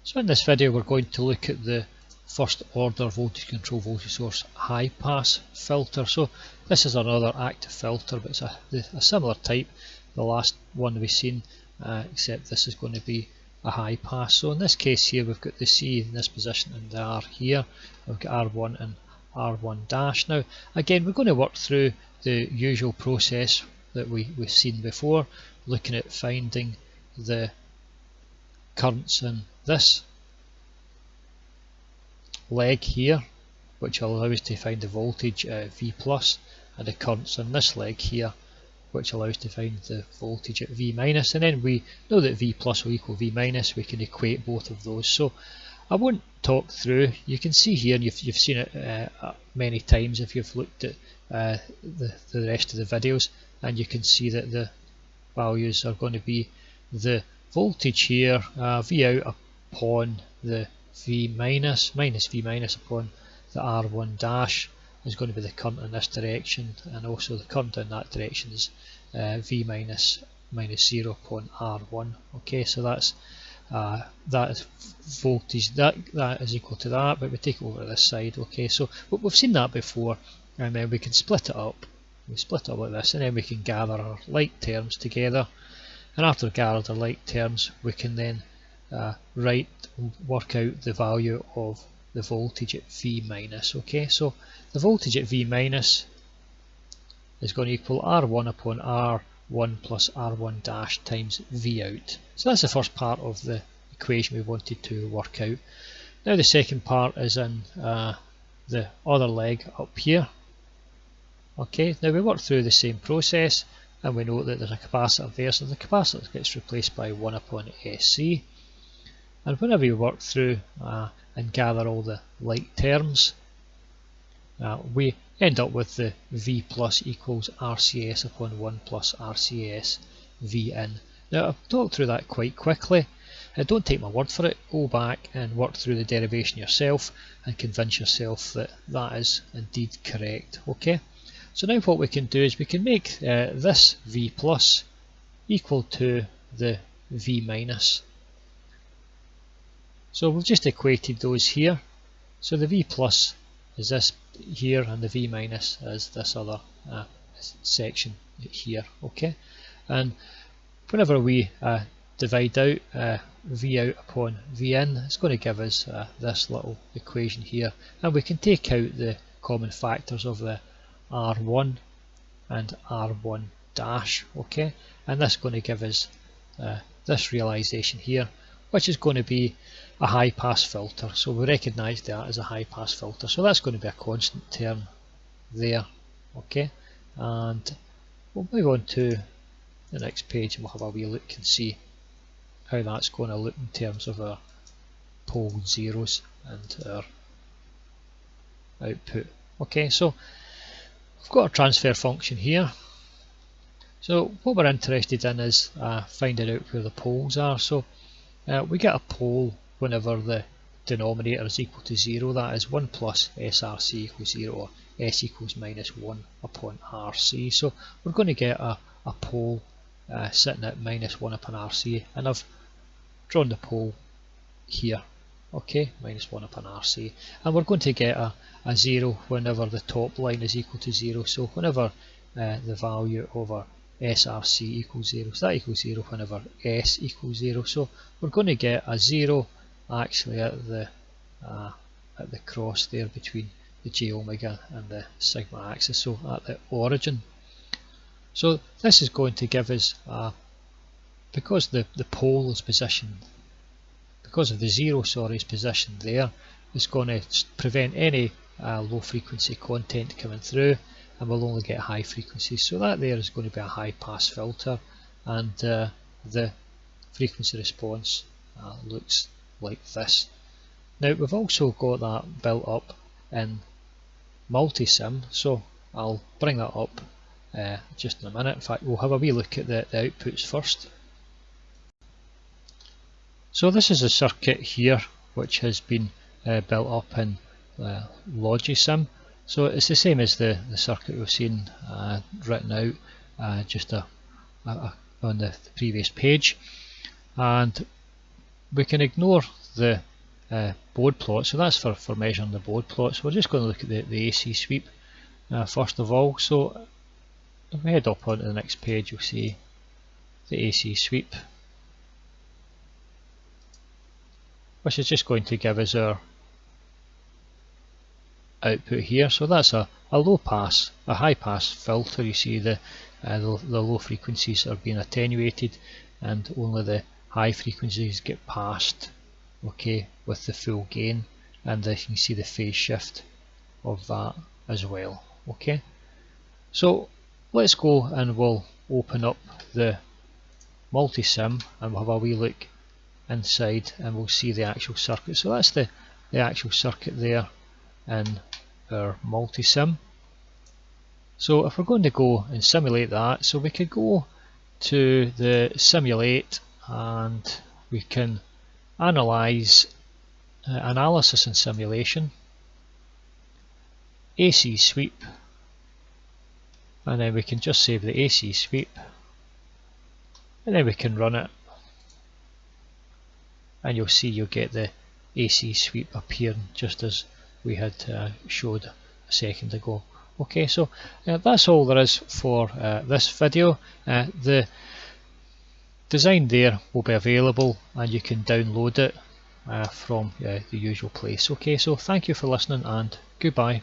So in this video we're going to look at the first order voltage control voltage source high pass filter. So this is another active filter, but it's a similar type, the last one we've seen, except this is going to be a high pass. So in this case here we've got the C in this position and the R here. We've got R1 and R1 dash. Now again we're going to work through the usual process that we've seen before, looking at finding the currents in this leg here, which will allow us to find the voltage at V plus, and the currents in this leg here, which allows us to find the voltage at V minus. And then we know that V plus will equal V minus, we can equate both of those. So I won't talk through, you can see here, and you've seen it many times if you've looked at the rest of the videos, and you can see that the values are going to be the voltage here, V out upon the V minus, minus V minus upon the R1 dash is going to be the current in this direction, and also the current in that direction is V minus minus 0 upon R1. Okay, so that's that is voltage, that is equal to that, but we take it over to this side. Okay, so we've seen that before, and then we can split it up. We split it up like this, and then we can gather our like terms together. And after we've gathered our like terms, we can then work out the value of the voltage at V minus. Okay, so the voltage at V minus is going to equal R1 upon R1 plus R1 dash times V out. So that's the first part of the equation we wanted to work out. Now the second part is in the other leg up here. Okay, now we work through the same process, and we know that there's a capacitor there, so the capacitor gets replaced by 1 upon SC. And whenever you work through and gather all the like terms, we end up with the V plus equals RCS upon 1 plus RCS V in. Now I've talked through that quite quickly. Don't take my word for it, go back and work through the derivation yourself and convince yourself that that is indeed correct. Okay, so now what we can do is we can make this V plus equal to the V minus. So we've just equated those here. So the V plus is this here, and the V minus is this other section here. Okay, and whenever we divide out V out upon V in, it's going to give us this little equation here, and we can take out the common factors of the R1 and R1 dash. Okay, and that's going to give us this realization here, which is going to be a high pass filter. So we recognise that as a high pass filter, so that's going to be a constant term there. Okay, and we'll move on to the next page and we'll have a wee look and see how that's going to look in terms of our pole zeros and our output. Okay, so we've got a transfer function here. So what we're interested in is finding out where the poles are. So we get a pole whenever the denominator is equal to 0, that is 1 plus SRC equals 0, or S equals minus 1 upon RC. So we're going to get a pole sitting at minus 1 upon RC, and I've drawn the pole here. Okay, minus 1 upon RC, and we're going to get a 0 whenever the top line is equal to 0. So whenever the value over SRC equals 0, so that equals 0 whenever S equals 0. So we're going to get a 0 actually at the cross there between the J omega and the sigma axis, so at the origin. So this is going to give us, because the pole is positioned, because of the 0 is positioned there, it's going to prevent any low frequency content coming through, and we'll only get high frequencies. So that there is going to be a high pass filter, and the frequency response looks like this. Now we've also got that built up in multisim, so I'll bring that up just in a minute. In fact, we'll have a wee look at the outputs first. So this is a circuit here which has been built up in Logisim. So it's the same as the circuit we've seen written out just on the previous page, and we can ignore the board plot, so that's for measuring the board plot. So we're just going to look at the AC sweep first of all. So if we head up onto the next page, you'll see the AC sweep, which is just going to give us our output here. So that's a low pass, a high pass filter. You see the low frequencies are being attenuated and only the high frequencies get passed, okay, with the full gain, and you can see the phase shift of that as well. Okay, so let's go and we'll open up the multi-sim and we'll have a wee look inside and we'll see the actual circuit. So that's the actual circuit there in our multi-sim. So if we're going to go and simulate that, so we could go to the simulate and we can analyze analysis and simulation, AC sweep, and then we can just save the AC sweep and then we can run it, and you'll see you'll get the AC sweep appearing just as we had showed a second ago. Okay, so that's all there is for this video. The design there will be available and you can download it from the usual place. Okay, so thank you for listening and goodbye.